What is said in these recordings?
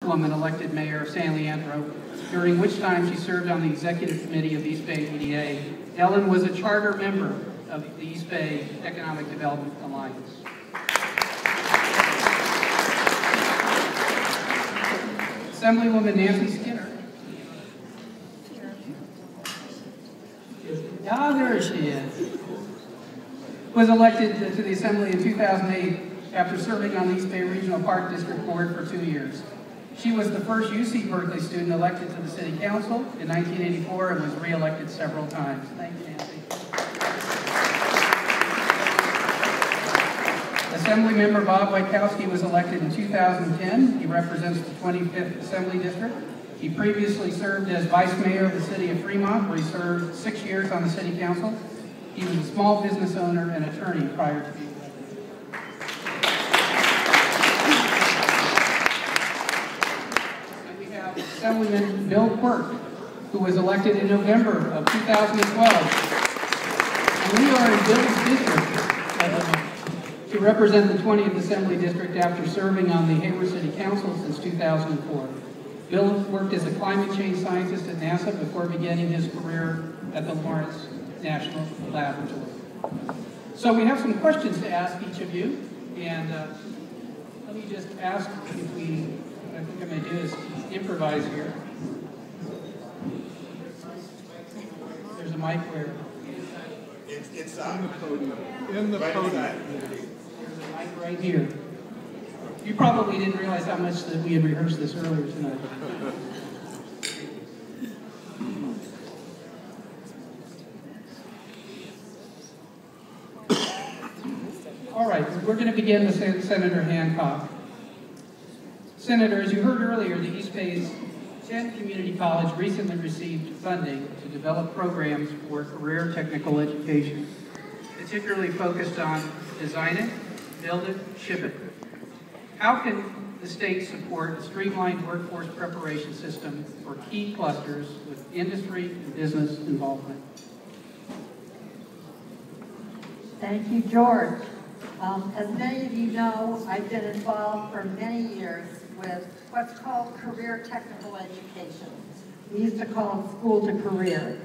woman elected mayor of San Leandro, during which time she served on the executive committee of East Bay EDA. Ellen was a charter member of the East Bay Economic Development Alliance. Assemblywoman Nancy Skinner. Ah, there she is. Was elected to the Assembly in 2008 after serving on the East Bay Regional Park District Board for 2 years. She was the first UC Berkeley student elected to the City Council in 1984 and was re-elected several times. Thank you, Nancy. Assemblymember Bob Wajkowski was elected in 2010. He represents the 25th Assembly District. He previously served as Vice Mayor of the City of Fremont, where he served 6 years on the City Council. He was a small business owner and attorney prior to being elected. And we have Assemblyman Bill Quirk, who was elected in November of 2012. And we are in Bill's district to represent the 20th Assembly District after serving on the Hayward City Council since 2004. Bill worked as a climate change scientist at NASA before beginning his career at the Lawrence National Laboratory. So we have some questions to ask each of you, and let me just ask if we, what I think I'm going to do is improvise here. There's a mic where? It's in the podium. There's a mic right here. You probably didn't realize how much that we had rehearsed this earlier tonight. All right, we're going to begin with Senator Hancock. Senator, as you heard earlier, the East Bay's 10th Community College recently received funding to develop programs for career technical education, particularly focused on design it, build it, ship it. How can the state support a streamlined workforce preparation system for key clusters with industry and business involvement? Thank you, George. As many of you know, I've been involved for many years with what's called career technical education. We used to call it school to career.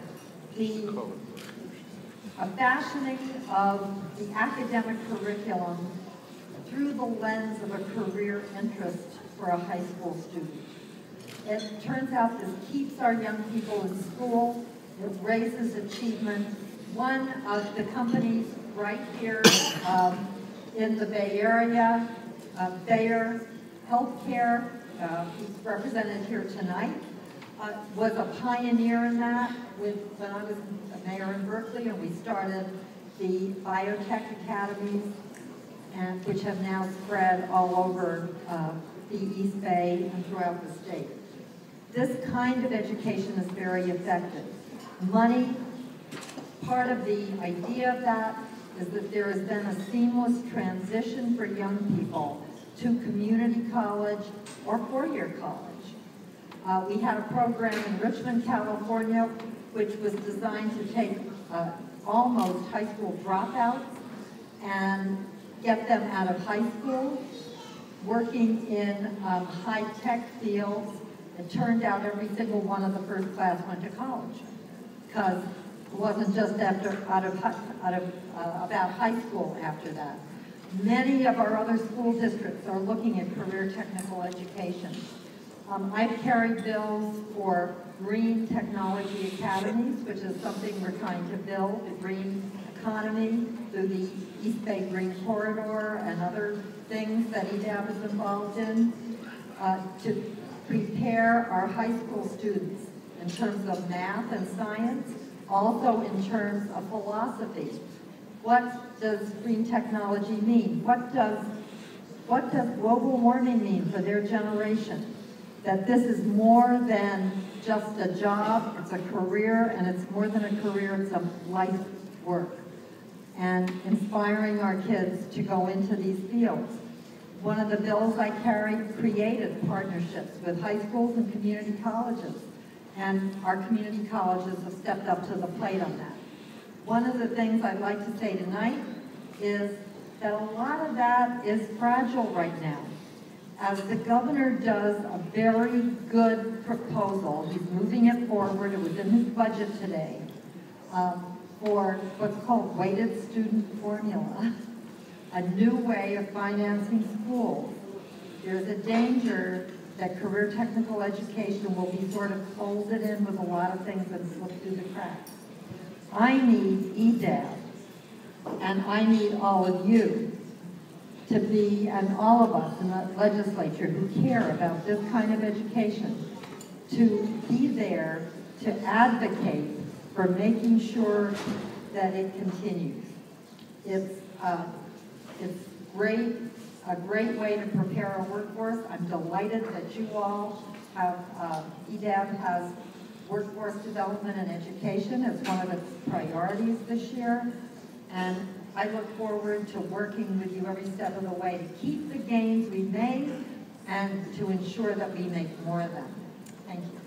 A fashioning of the academic curriculum through the lens of a career interest for a high school student. It turns out this keeps our young people in school, it raises achievement. One of the companies right here in the Bay Area, Bayer Healthcare, who's represented here tonight, was a pioneer in that when I was a mayor in Berkeley, and we started the biotech academies, which have now spread all over the East Bay and throughout the state. This kind of education is very effective. Money, part of the idea of that is that there has been a seamless transition for young people to community college or four-year college. We had a program in Richmond, California, which was designed to take almost high school dropouts and get them out of high school, working in high-tech fields. It turned out every single one of the first class went to college, because it wasn't just about high school after that. Many of our other school districts are looking at career technical education. I've carried bills for green technology academies, which is something we're trying to build, the green economy through the East Bay Green Corridor and other things that EDAB is involved in, to prepare our high school students in terms of math and science, also in terms of philosophy. What does green technology mean? What does global warming mean for their generation? That this is more than just a job, it's a career, and it's more than a career, it's a life work. And inspiring our kids to go into these fields. One of the bills I carried created partnerships with high schools and community colleges. And our community colleges have stepped up to the plate on that. One of the things I'd like to say tonight is that a lot of that is fragile right now. as the governor does a very good proposal, he's moving it forward, it was in his budget today, for what's called weighted student formula, a new way of financing schools. There's a danger that career technical education will be sort of folded in with a lot of things that slip through the cracks. I need EDAB, and I need all of you to be, and all of us in the legislature who care about this kind of education, to be there to advocate for making sure that it continues. It's great, a great way to prepare our workforce. I'm delighted that you all have, EDAB has workforce development and education as one of its priorities this year. And I look forward to working with you every step of the way to keep the gains we made and to ensure that we make more of them. Thank you.